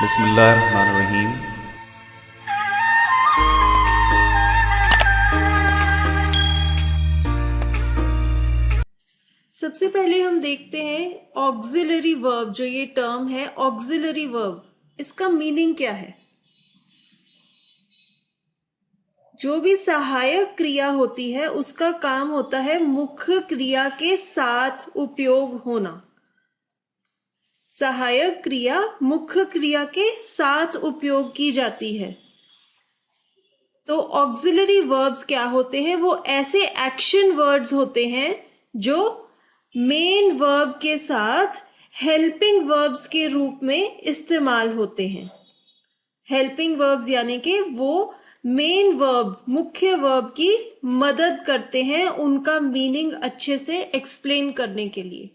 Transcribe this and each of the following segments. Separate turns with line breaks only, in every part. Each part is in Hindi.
बिस्मिल्लाहिर्रहमानिर्रहीम।
सबसे पहले हम देखते हैं ऑक्सिलरी वर्ब। जो ये टर्म है ऑक्सिलरी वर्ब, इसका मीनिंग क्या है। जो भी सहायक क्रिया होती है उसका काम होता है मुख्य क्रिया के साथ उपयोग होना। सहायक क्रिया मुख्य क्रिया के साथ उपयोग की जाती है। तो ऑक्सिलरी वर्ब्स क्या होते हैं? वो ऐसे एक्शन वर्ड्स होते हैं जो मेन वर्ब के साथ हेल्पिंग वर्ब्स के रूप में इस्तेमाल होते हैं। हेल्पिंग वर्ब्स यानी कि वो मेन वर्ब, मुख्य वर्ब की मदद करते हैं उनका मीनिंग अच्छे से एक्सप्लेन करने के लिए।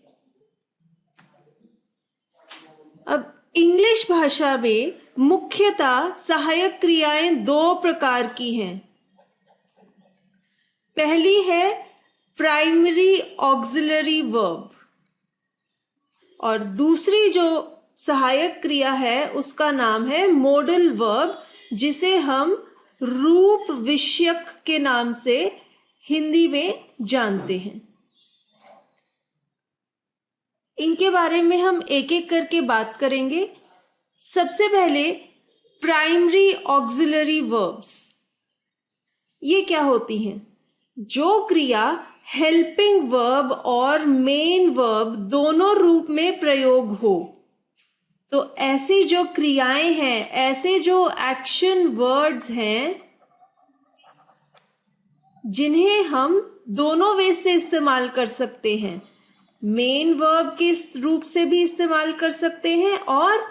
अब इंग्लिश भाषा में मुख्यतः सहायक क्रियाएं दो प्रकार की हैं। पहली है प्राइमरी ऑक्सिलरी वर्ब और दूसरी जो सहायक क्रिया है उसका नाम है मोडल वर्ब, जिसे हम रूप विषयक के नाम से हिंदी में जानते हैं। इनके बारे में हम एक एक करके बात करेंगे। सबसे पहले प्राइमरी ऑक्सिलरी वर्ब्स, ये क्या होती हैं? जो क्रिया हेल्पिंग वर्ब और मेन वर्ब दोनों रूप में प्रयोग हो। तो ऐसी जो क्रियाएं हैं, ऐसे जो एक्शन वर्ड्स हैं जिन्हें हम दोनों वे से इस्तेमाल कर सकते हैं। मेन वर्ब के रूप से भी इस्तेमाल कर सकते हैं और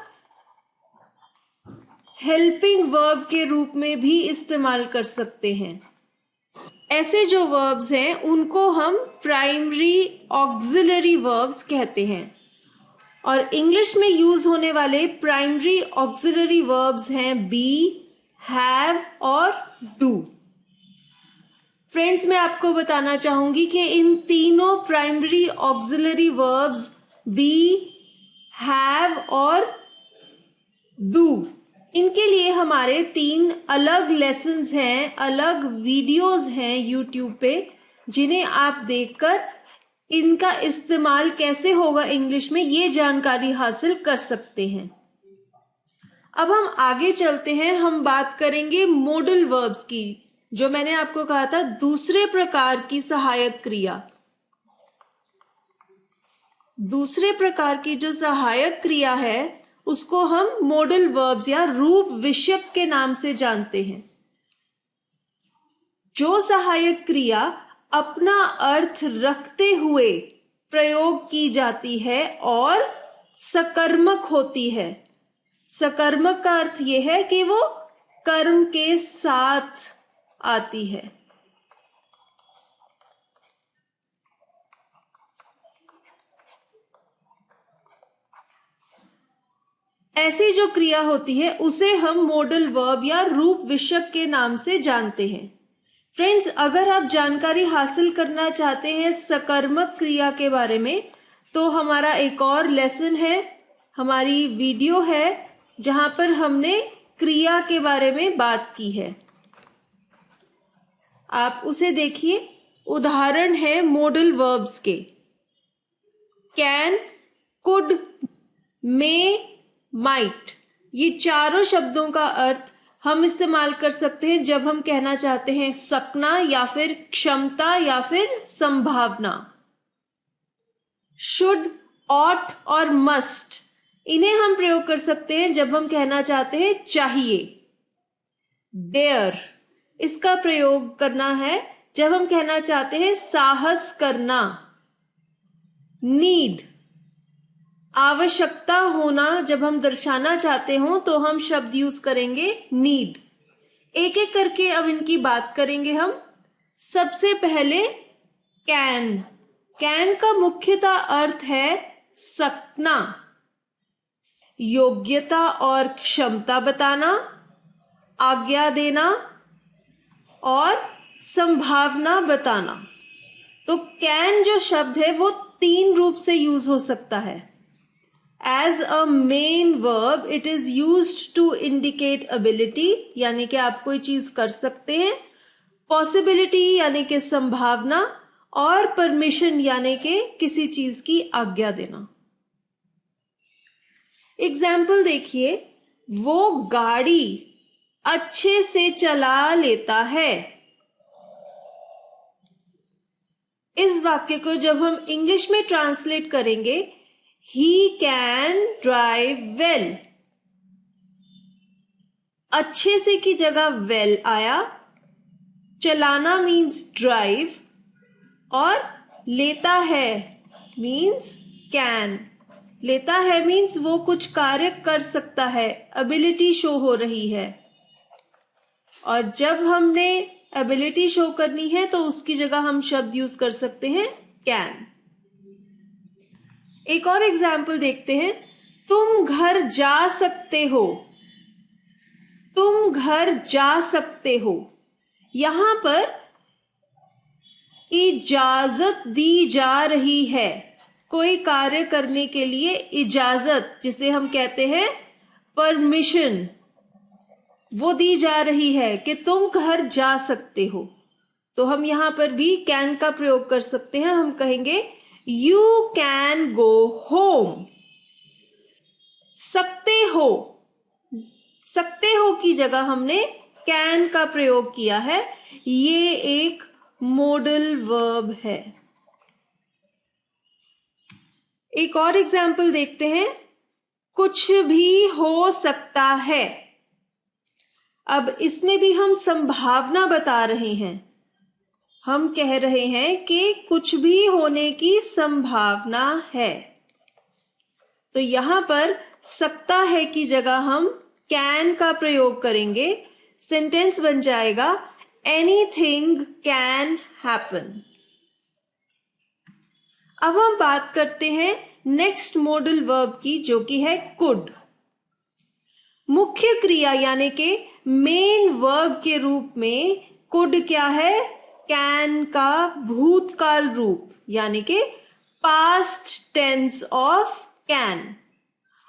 हेल्पिंग वर्ब के रूप में भी इस्तेमाल कर सकते हैं। ऐसे जो वर्ब्स हैं उनको हम प्राइमरी ऑक्सिलरी वर्ब्स कहते हैं। और इंग्लिश में यूज होने वाले प्राइमरी ऑक्सिलरी वर्ब्स हैं बी, हैव और डू। फ्रेंड्स, मैं आपको बताना चाहूंगी कि इन तीनों primary auxiliary verbs be, have और डू, इनके लिए हमारे 3 अलग लेसन्स हैं, अलग वीडियोस हैं यूट्यूब पे, जिन्हें आप देखकर इनका इस्तेमाल कैसे होगा इंग्लिश में ये जानकारी हासिल कर सकते हैं। अब हम आगे चलते हैं। हम बात करेंगे मोडल वर्ब्स की, जो मैंने आपको कहा था दूसरे प्रकार की सहायक क्रिया। दूसरे प्रकार की जो सहायक क्रिया है उसको हम मोडल वर्ब्स या रूप विषयक के नाम से जानते हैं। जो सहायक क्रिया अपना अर्थ रखते हुए प्रयोग की जाती है और सकर्मक होती है। सकर्मक का अर्थ यह है कि वो कर्म के साथ आती है। ऐसी जो क्रिया होती है उसे हम मोडल वर्ब या रूप विषयक के नाम से जानते हैं। फ्रेंड्स, अगर आप जानकारी हासिल करना चाहते हैं सकर्मक क्रिया के बारे में, तो हमारा एक और लेसन है, हमारी वीडियो है जहां पर हमने क्रिया के बारे में बात की है। आप उसे देखिए। उदाहरण है मोडल वर्ब्स के कैन, कुड, मे, माइट। ये चारों शब्दों का अर्थ हम इस्तेमाल कर सकते हैं जब हम कहना चाहते हैं सकना या फिर क्षमता या फिर संभावना। शुड, ऑट और मस्ट, इन्हें हम प्रयोग कर सकते हैं जब हम कहना चाहते हैं चाहिए। डेयर, इसका प्रयोग करना है जब हम कहना चाहते हैं साहस करना। नीड, आवश्यकता होना जब हम दर्शाना चाहते हो तो हम शब्द यूज करेंगे नीड। एक एक करके अब इनकी बात करेंगे हम। सबसे पहले कैन। कैन का मुख्यतः अर्थ है सकना, योग्यता और क्षमता बताना, आज्ञा देना और संभावना बताना। तो कैन जो शब्द है वो 3 रूप से यूज हो सकता है। As a main verb it is used to indicate ability, यानी कि आप कोई चीज कर सकते हैं, पॉसिबिलिटी यानी कि संभावना, और परमिशन यानी कि किसी चीज की आज्ञा देना। एग्जाम्पल देखिए, वो गाड़ी अच्छे से चला लेता है। इस वाक्य को जब हम इंग्लिश में ट्रांसलेट करेंगे, ही कैन ड्राइव वेल। अच्छे से की जगह वेल आया, चलाना मीन्स ड्राइव, और लेता है मीन्स कैन। लेता है मीन्स वो कुछ कार्य कर सकता है, एबिलिटी शो हो रही है, और जब हमने एबिलिटी शो करनी है तो उसकी जगह हम शब्द यूज कर सकते हैं कैन। एक और एग्जाम्पल देखते हैं, तुम घर जा सकते हो। तुम घर जा सकते हो, यहां पर इजाजत दी जा रही है। कोई कार्य करने के लिए इजाजत, जिसे हम कहते हैं परमिशन, वो दी जा रही है कि तुम घर जा सकते हो। तो हम यहां पर भी कैन का प्रयोग कर सकते हैं। हम कहेंगे यू कैन गो होम। सकते हो, सकते हो की जगह हमने कैन का प्रयोग किया है। ये एक मॉडल वर्ब है। एक और एग्जाम्पल देखते हैं, कुछ भी हो सकता है। अब इसमें भी हम संभावना बता रहे हैं। हम कह रहे हैं कि कुछ भी होने की संभावना है। तो यहां पर सकता है की जगह हम कैन का प्रयोग करेंगे। सेंटेंस बन जाएगा एनीथिंग कैन हैपन। अब हम बात करते हैं नेक्स्ट मॉडल वर्ब की, जो कि है कुड। मुख्य क्रिया यानी कि मेन वर्ब के रूप में कुड क्या है? कैन का भूतकाल रूप, यानी कि पास्ट टेंस ऑफ कैन।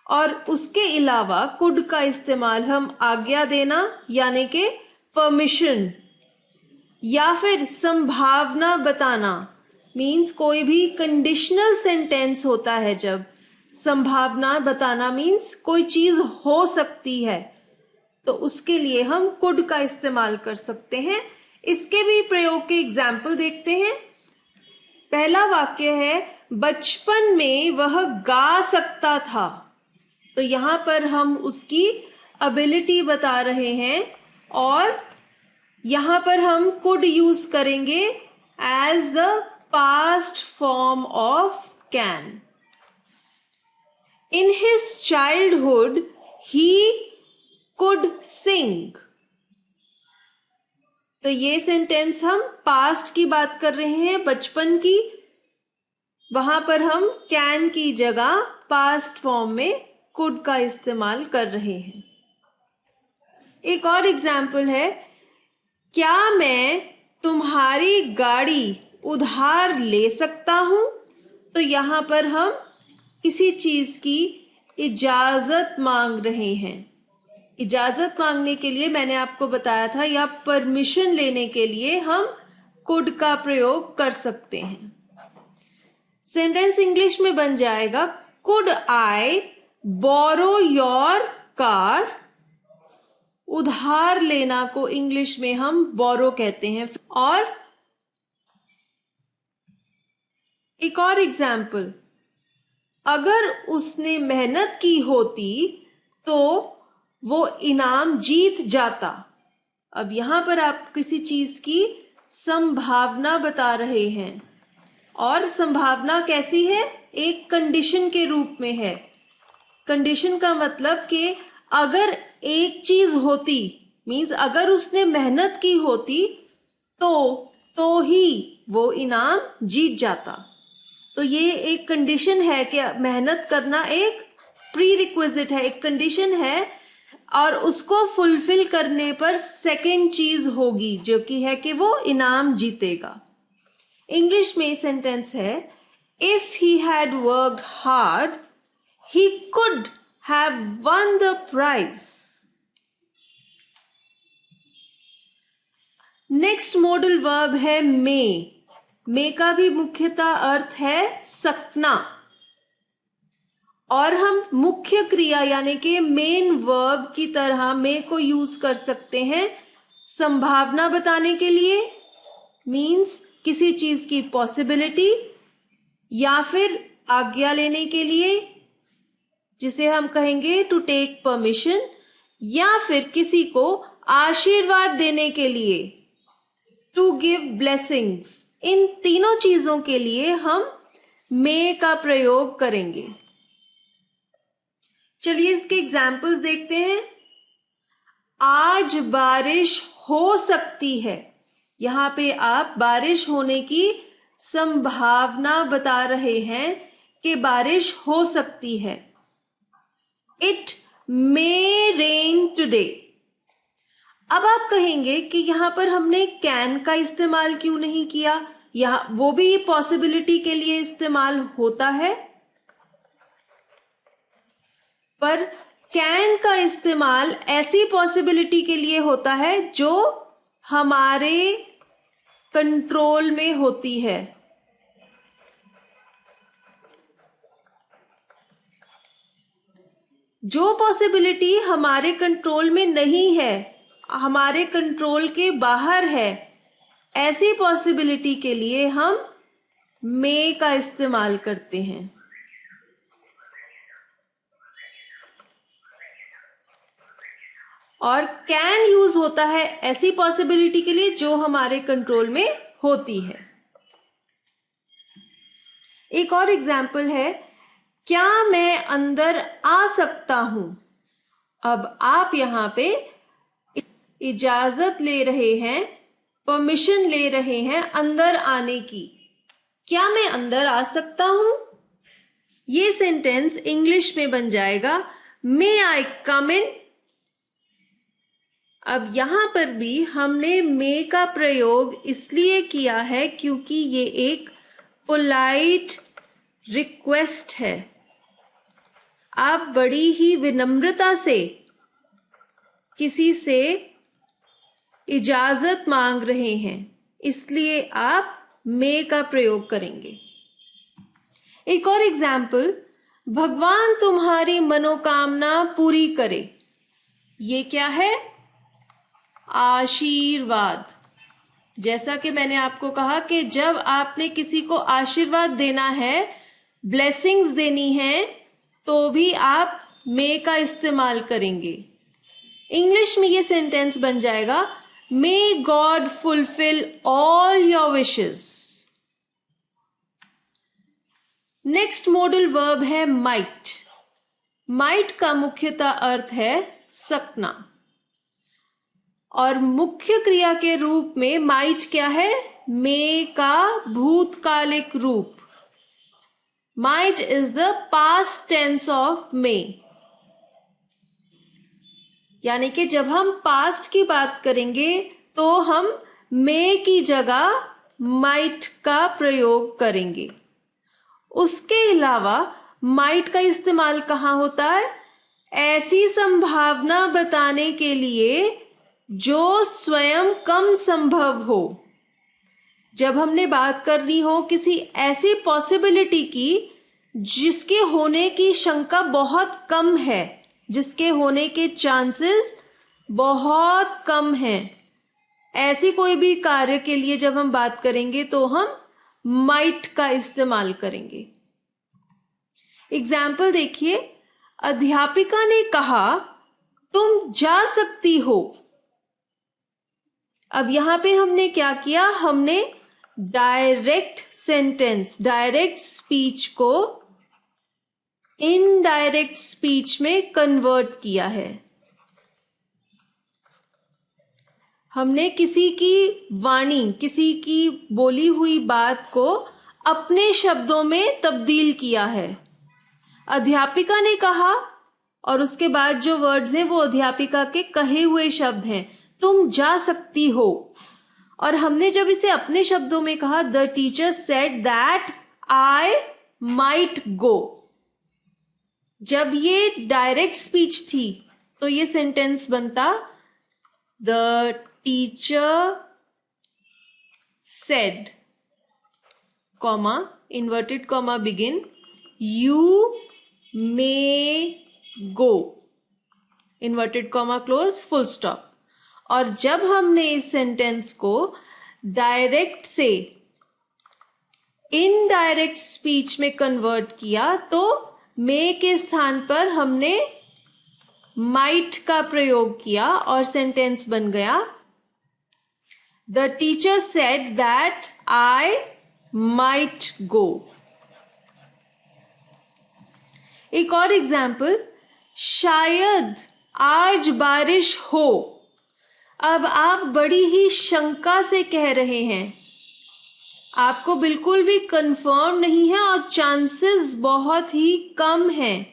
और उसके अलावा कुड का इस्तेमाल हम आज्ञा देना यानी कि परमिशन, या फिर संभावना बताना, मीन्स कोई भी कंडीशनल सेंटेंस होता है, जब संभावना बताना मीन्स कोई चीज हो सकती है, तो उसके लिए हम कुड का इस्तेमाल कर सकते हैं। इसके भी प्रयोग के एग्जाम्पल देखते हैं। पहला वाक्य है, बचपन में वह गा सकता था। तो यहां पर हम उसकी एबिलिटी बता रहे हैं, और यहां पर हम कुड यूज करेंगे as the past form of can. In his childhood he could sing. तो ये सेंटेंस हम पास्ट की बात कर रहे हैं, बचपन की। वहां पर हम कैन की जगह पास्ट फॉर्म में कुड का इस्तेमाल कर रहे हैं। एक और एग्जाम्पल है, क्या मैं तुम्हारी गाड़ी उधार ले सकता हूं? तो यहां पर हम किसी चीज की इजाजत मांग रहे हैं। इजाजत मांगने के लिए मैंने आपको बताया था, या परमिशन लेने के लिए हम कुड का प्रयोग कर सकते हैं। सेंटेंस इंग्लिश में बन जाएगा, could I borrow your car. उधार लेना को इंग्लिश में हम बोरो कहते हैं। और एक और एग्जाम्पल, अगर उसने मेहनत की होती तो वो इनाम जीत जाता। अब यहां पर आप किसी चीज की संभावना बता रहे हैं, और संभावना कैसी है? एक कंडीशन के रूप में है। कंडीशन का मतलब कि अगर एक चीज होती, मीन्स अगर उसने मेहनत की होती तो ही वो इनाम जीत जाता। तो ये एक कंडीशन है कि मेहनत करना एक प्री रिक्विजिट है, एक कंडीशन है, और उसको फुलफिल करने पर सेकेंड चीज होगी, जो कि है कि वो इनाम जीतेगा। इंग्लिश में सेंटेंस है, if he had worked hard he could have won the prize. Next modal verb है मे का भी मुख्यतः अर्थ है सकना, और हम मुख्य क्रिया यानी कि मेन वर्ब की तरह मे को यूज कर सकते हैं संभावना बताने के लिए, मीन्स किसी चीज की पॉसिबिलिटी, या फिर आज्ञा लेने के लिए जिसे हम कहेंगे टू टेक परमिशन, या फिर किसी को आशीर्वाद देने के लिए टू गिव ब्लेसिंग्स। इन तीनों चीजों के लिए हम मे का प्रयोग करेंगे। चलिए इसके एग्जाम्पल्स देखते हैं। आज बारिश हो सकती है, यहां पे आप बारिश होने की संभावना बता रहे हैं कि बारिश हो सकती है। It may rain today. अब आप कहेंगे कि यहां पर हमने कैन का इस्तेमाल क्यों नहीं किया, यहां वो भी पॉसिबिलिटी के लिए इस्तेमाल होता है, पर कैन का इस्तेमाल ऐसी पॉसिबिलिटी के लिए होता है जो हमारे कंट्रोल में होती है। जो पॉसिबिलिटी हमारे कंट्रोल में नहीं है, हमारे कंट्रोल के बाहर है, ऐसी पॉसिबिलिटी के लिए हम मे का इस्तेमाल करते हैं। और कैन यूज होता है ऐसी पॉसिबिलिटी के लिए जो हमारे कंट्रोल में होती है। एक और एग्जाम्पल है, क्या मैं अंदर आ सकता हूं। अब आप यहां पे इजाजत ले रहे हैं, परमिशन ले रहे हैं अंदर आने की। क्या मैं अंदर आ सकता हूं? ये सेंटेंस इंग्लिश में बन जाएगा, मे आई कम इन। अब यहां पर भी हमने मे का प्रयोग इसलिए किया है क्योंकि ये एक पोलाइट रिक्वेस्ट है। आप बड़ी ही विनम्रता से किसी से इजाजत मांग रहे हैं, इसलिए आप मे का प्रयोग करेंगे। एक और एग्जाम्पल, भगवान तुम्हारी मनोकामना पूरी करे। ये क्या है? आशीर्वाद। जैसा कि मैंने आपको कहा कि जब आपने किसी को आशीर्वाद देना है, ब्लेसिंग्स देनी है, तो भी आप मे का इस्तेमाल करेंगे। इंग्लिश में ये सेंटेंस बन जाएगा, may God fulfil all your wishes. Next modal verb है माइट। माइट का मुख्यतः अर्थ है सकना, और मुख्य क्रिया के रूप में माइट क्या है? मे का भूतकालिक रूप। Might is the past tense of may. यानी कि जब हम पास्ट की बात करेंगे तो हम मे की जगह माइट का प्रयोग करेंगे। उसके अलावा माइट का इस्तेमाल कहाँ होता है? ऐसी संभावना बताने के लिए जो स्वयं कम संभव हो। जब हमने बात करनी हो किसी ऐसी पॉसिबिलिटी की जिसके होने की शंका बहुत कम है, जिसके होने के चांसेस बहुत कम हैं, ऐसी कोई भी कार्य के लिए जब हम बात करेंगे तो हम माइट का इस्तेमाल करेंगे। एग्जाम्पल देखिए, अध्यापिका ने कहा तुम जा सकती हो। अब यहां पे हमने क्या किया? हमने डायरेक्ट सेंटेंस, डायरेक्ट स्पीच को इनडायरेक्ट स्पीच में कन्वर्ट किया है। हमने किसी की वाणी, किसी की बोली हुई बात को अपने शब्दों में तब्दील किया है। अध्यापिका ने कहा, और उसके बाद जो वर्ड्स हैं वो अध्यापिका के कहे हुए शब्द हैं, तुम जा सकती हो। और हमने जब इसे अपने शब्दों में कहा, the teacher said that I might go. जब ये डायरेक्ट स्पीच थी तो ये सेंटेंस बनता the teacher said, comma, inverted comma begin, you may go, inverted comma close, full stop. और जब हमने इस सेंटेंस को डायरेक्ट से इनडायरेक्ट स्पीच में कन्वर्ट किया तो मे के स्थान पर हमने माइट का प्रयोग किया और सेंटेंस बन गया the teacher said that I might go. एक और एग्जाम्पल, शायद आज बारिश हो। अब आप बड़ी ही शंका से कह रहे हैं, आपको बिल्कुल भी कंफर्म नहीं है और चांसेस बहुत ही कम हैं,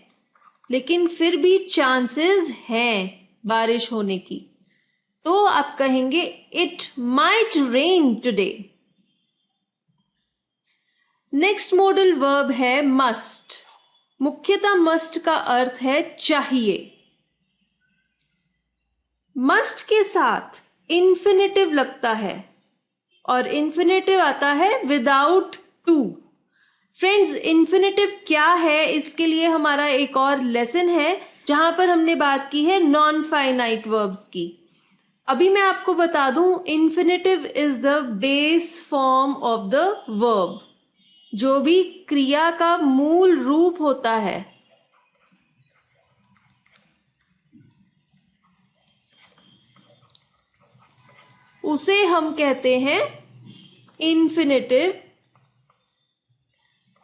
लेकिन फिर भी चांसेस हैं बारिश होने की, तो आप कहेंगे it might rain today. Next modal verb है मस्ट। मुख्यतः मस्ट का अर्थ है चाहिए। मस्ट के साथ इन्फिनेटिव लगता है और इन्फिनेटिव आता है विदाउट टू। फ्रेंड्स, इन्फिनेटिव क्या है, इसके लिए हमारा एक और लेसन है जहां पर हमने बात की है नॉन फाइनाइट वर्ब्स की। अभी मैं आपको बता दूं, infinitive is the base form of the verb. जो भी क्रिया का मूल रूप होता है, उसे हम कहते हैं इन्फिनेटिव।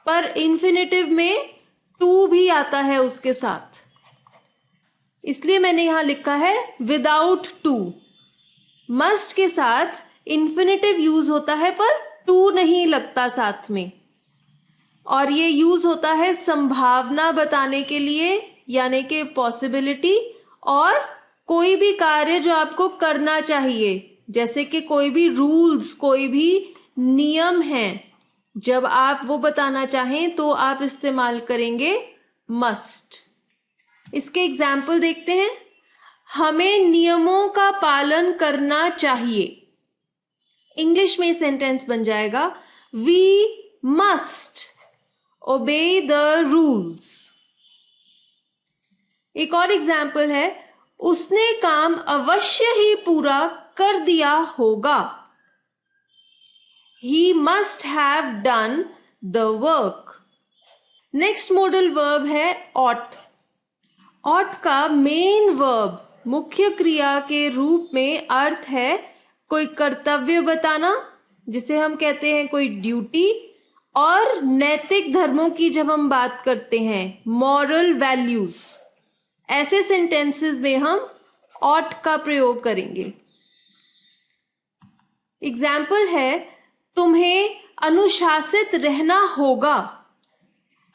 पर इन्फिनेटिव में टू भी आता है उसके साथ, इसलिए मैंने यहां लिखा है विदाउट टू। मस्ट के साथ इन्फिनेटिव यूज होता है पर टू नहीं लगता साथ में, और ये यूज होता है संभावना बताने के लिए, यानी कि पॉसिबिलिटी, और कोई भी कार्य जो आपको करना चाहिए, जैसे कि कोई भी रूल्स, कोई भी नियम हैं, जब आप वो बताना चाहें तो आप इस्तेमाल करेंगे मस्ट। इसके एग्जाम्पल देखते हैं। हमें नियमों का पालन करना चाहिए। इंग्लिश में सेंटेंस बन जाएगा we must obey the rules. एक और एग्जाम्पल है, उसने काम अवश्य ही पूरा कर दिया होगा। He must have done the work. Next modal verb है ought. ought का मेन वर्ब, मुख्य क्रिया के रूप में अर्थ है कोई कर्तव्य बताना, जिसे हम कहते हैं कोई ड्यूटी, और नैतिक धर्मों की जब हम बात करते हैं, मॉरल वैल्यूज, ऐसे सेंटेंसेस में हम ought का प्रयोग करेंगे। एग्जाम्पल है, तुम्हें अनुशासित रहना होगा।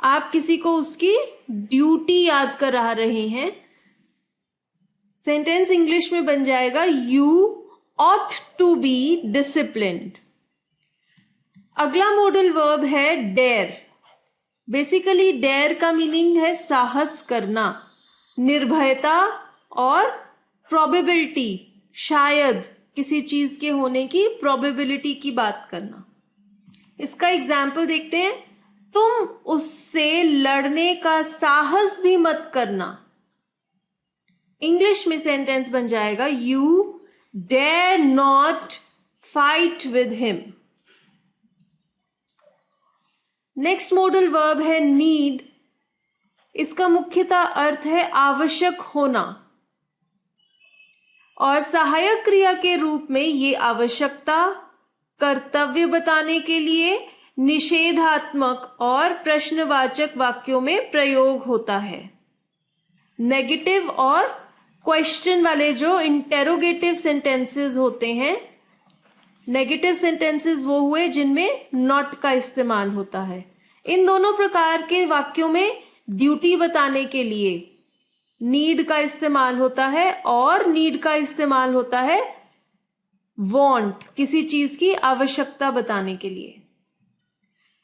आप किसी को उसकी ड्यूटी याद करा रहे हैं। सेंटेंस इंग्लिश में बन जाएगा you ought to be disciplined. अगला मॉडल वर्ब है डेयर। बेसिकली डेयर का मीनिंग है साहस करना, निर्भयता और प्रोबेबिलिटी, शायद किसी चीज के होने की प्रोबेबिलिटी की बात करना। इसका एग्जाम्पल देखते हैं, तुम उससे लड़ने का साहस भी मत करना। इंग्लिश में सेंटेंस बन जाएगा you dare not fight with him. Next modal verb है नीड। इसका मुख्यतः अर्थ है आवश्यक होना, और सहायक क्रिया के रूप में ये आवश्यकता, कर्तव्य बताने के लिए निषेधात्मक और प्रश्नवाचक वाक्यों में प्रयोग होता है। नेगेटिव और क्वेश्चन वाले जो इंटेरोगेटिव सेंटेंसेस होते हैं, नेगेटिव सेंटेंसेस वो हुए जिनमें नॉट का इस्तेमाल होता है। इन दोनों प्रकार के वाक्यों में ड्यूटी बताने के लिए नीड का इस्तेमाल होता है, और नीड का इस्तेमाल होता है वांट, किसी चीज की आवश्यकता बताने के लिए।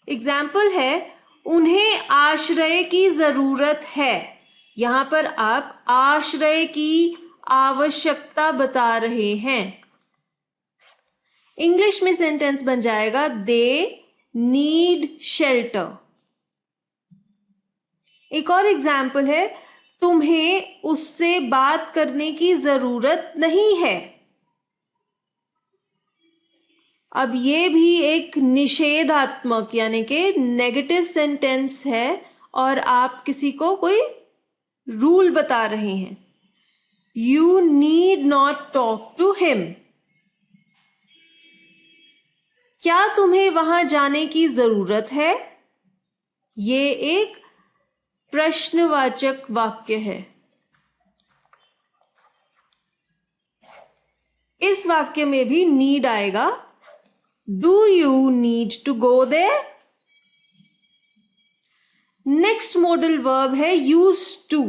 एग्जाम्पल है, उन्हें आश्रय की जरूरत है। यहां पर आप आश्रय की आवश्यकता बता रहे हैं। इंग्लिश में सेंटेंस बन जाएगा दे नीड शेल्टर। एक और एग्जाम्पल है, तुम्हें उससे बात करने की जरूरत नहीं है। अब ये भी एक निषेधात्मक यानी कि नेगेटिव सेंटेंस है और आप किसी को कोई रूल बता रहे हैं। You need not talk to him. क्या तुम्हें वहां जाने की जरूरत है? ये एक प्रश्नवाचक वाक्य है। इस वाक्य में भी नीड आएगा। Do you need to go there? Next modal verb है यूज टू।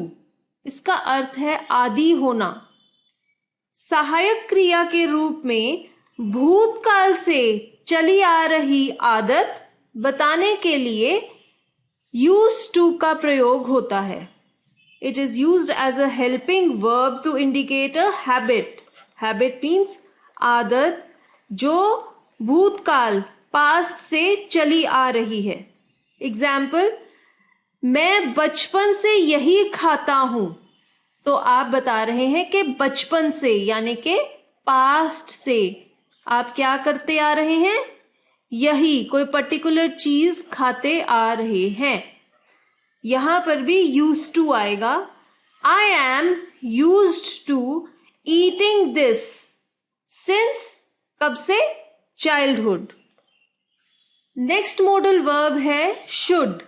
इसका अर्थ है आदि होना। सहायक क्रिया के रूप में भूतकाल से चली आ रही आदत बताने के लिए यूज टू का प्रयोग होता है। It is used as a helping verb to indicate a habit. Habit means आदत जो भूतकाल पास्ट से चली आ रही है। एग्जाम्पल, मैं बचपन से यही खाता हूं। तो आप बता रहे हैं कि बचपन से यानी कि पास्ट से आप क्या करते आ रहे हैं? यही कोई पर्टिकुलर चीज खाते आ रहे हैं। यहां पर भी यूज टू आएगा। I am used to eating this since, कब से? चाइल्डहुड। नेक्स्ट मॉडल वर्ब है शुड।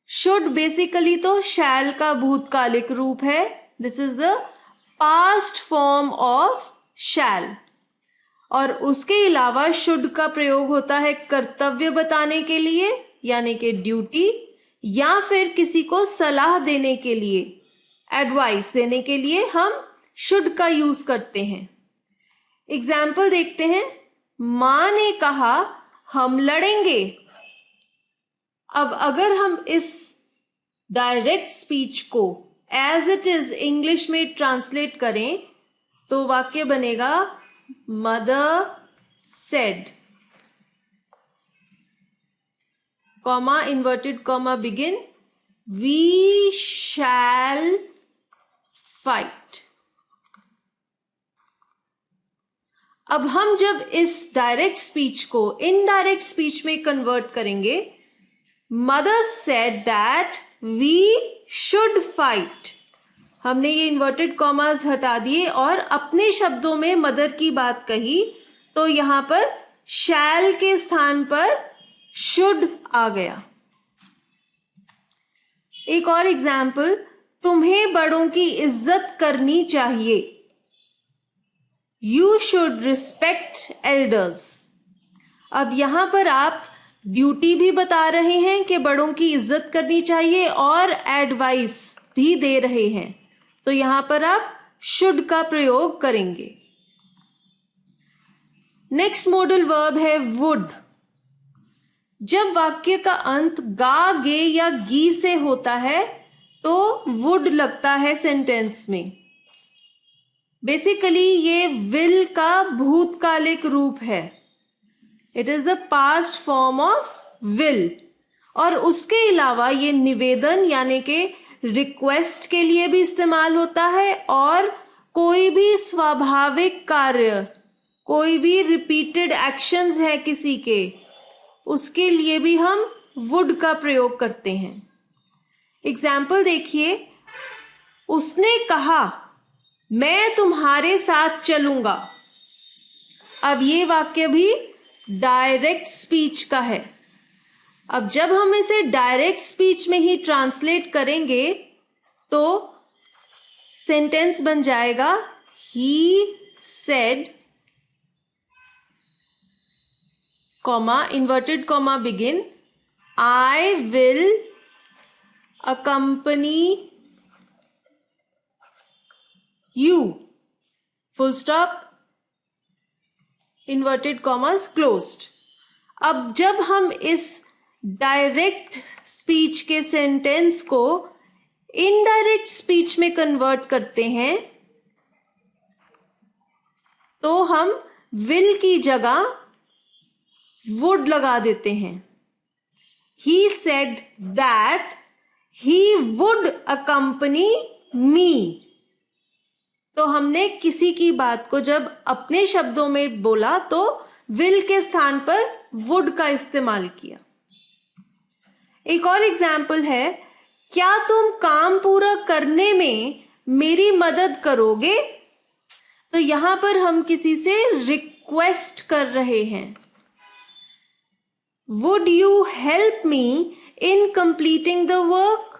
शुड बेसिकली तो शैल का भूतकालिक रूप है। This is the past form of shall. और उसके अलावा शुड का प्रयोग होता है कर्तव्य बताने के लिए यानी कि ड्यूटी, या फिर किसी को सलाह देने के लिए, एडवाइस देने के लिए हम शुड का यूज करते हैं। एग्जाम्पल देखते हैं। मां ने कहा हम लड़ेंगे। अब अगर हम इस डायरेक्ट स्पीच को एज इट इज इंग्लिश में ट्रांसलेट करें तो वाक्य बनेगा mother said, comma inverted comma begin, we shall fight. अब हम जब इस डायरेक्ट स्पीच को इनडायरेक्ट स्पीच में कन्वर्ट करेंगे, mother said that we should fight. हमने ये इन्वर्टेड कॉमास हटा दिए और अपने शब्दों में मदर की बात कही, तो यहां पर शैल के स्थान पर शुड आ गया। एक और एग्जाम्पल, तुम्हें बड़ों की इज्जत करनी चाहिए। You should respect elders. अब यहां पर आप ड्यूटी भी बता रहे हैं कि बड़ों की इज्जत करनी चाहिए और एडवाइस भी दे रहे हैं, तो यहां पर आप शुड का प्रयोग करेंगे। नेक्स्ट मॉडल वर्ब है वुड। जब वाक्य का अंत गा, गे या गी से होता है तो वुड लगता है सेंटेंस में। बेसिकली ये विल का भूतकालिक रूप है। It is the past form of will. और उसके अलावा ये निवेदन यानी कि रिक्वेस्ट के लिए भी इस्तेमाल होता है, और कोई भी स्वाभाविक कार्य, कोई भी रिपीटेड एक्शंस है किसी के, उसके लिए भी हम वुड का प्रयोग करते हैं। एग्जाम्पल देखिए, उसने कहा मैं तुम्हारे साथ चलूंगा। अब ये वाक्य भी डायरेक्ट स्पीच का है। अब जब हम इसे डायरेक्ट स्पीच में ही ट्रांसलेट करेंगे तो सेंटेंस बन जाएगा he said, comma inverted comma begin, I will अकंपनी you, full stop, inverted commas closed। अब जब हम इस डायरेक्ट स्पीच के सेंटेंस को इनडायरेक्ट स्पीच में कन्वर्ट करते हैं तो हम विल की जगह वुड लगा देते हैं. He said that he would accompany me. तो हमने किसी की बात को जब अपने शब्दों में बोला तो विल के स्थान पर वुड का इस्तेमाल किया. एक और एग्जाम्पल है, क्या तुम काम पूरा करने में मेरी मदद करोगे? तो यहां पर हम किसी से रिक्वेस्ट कर रहे हैं. Would you help me in completing the work?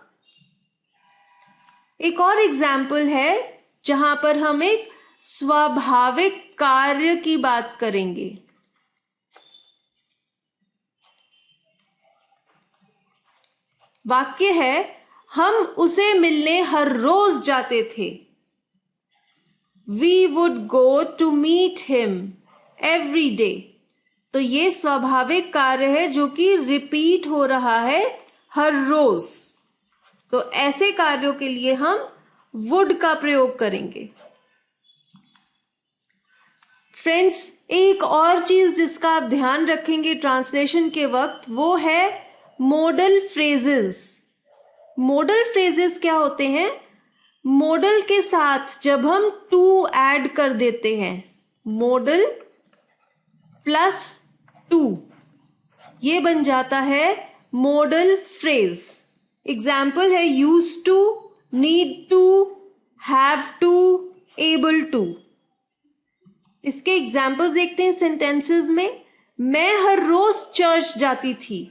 एक और एग्जाम्पल है जहां पर हम एक स्वाभाविक कार्य की बात करेंगे. वाक्य है, हम उसे मिलने हर रोज जाते थे. We would go to meet him every day. तो ये स्वाभाविक कार्य है जो कि रिपीट हो रहा है हर रोज. तो ऐसे कार्यों के लिए हम वुड का प्रयोग करेंगे. फ्रेंड्स, एक और चीज जिसका आप ध्यान रखेंगे ट्रांसलेशन के वक्त वो है मोडल फ्रेजेस. मोडल फ्रेजेस क्या होते हैं? मोडल के साथ जब हम टू ऐड कर देते हैं, मोडल प्लस टू, ये बन जाता है मोडल फ्रेज. एग्जाम्पल है use to, need to, have to, able to. इसके एग्जाम्पल्स देखते हैं सेंटेंसेस में. मैं हर रोज चर्च जाती थी.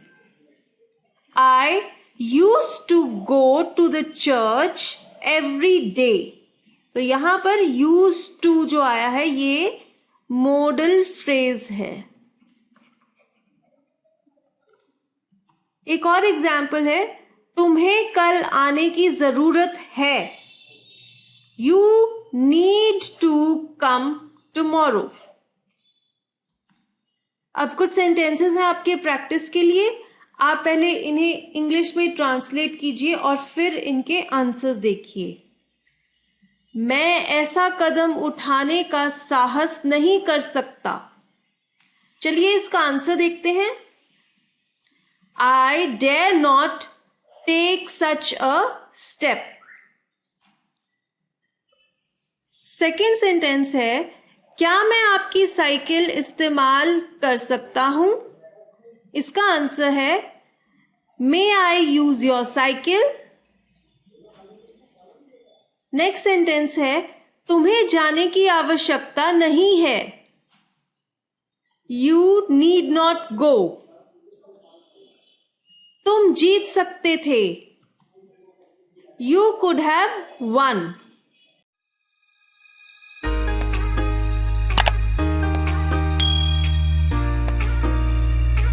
I use to go to the church every day. तो यहां पर यूज टू जो आया है ये मोडल फ्रेज है. एक और एग्जाम्पल है, तुम्हें कल आने की जरूरत है. You need to come tomorrow. अब कुछ सेंटेंसेस हैं आपके प्रैक्टिस के लिए. आप पहले इन्हें इंग्लिश में ट्रांसलेट कीजिए और फिर इनके आंसर्स देखिए. मैं ऐसा कदम उठाने का साहस नहीं कर सकता. चलिए इसका आंसर देखते हैं. I dare not take such a step. Second sentence है, क्या मैं आपकी साइकिल इस्तेमाल कर सकता हूं? इसका आंसर है may I use your cycle. Next sentence है, तुम्हें जाने की आवश्यकता नहीं है. You need not go. तुम जीत सकते थे. You could have one.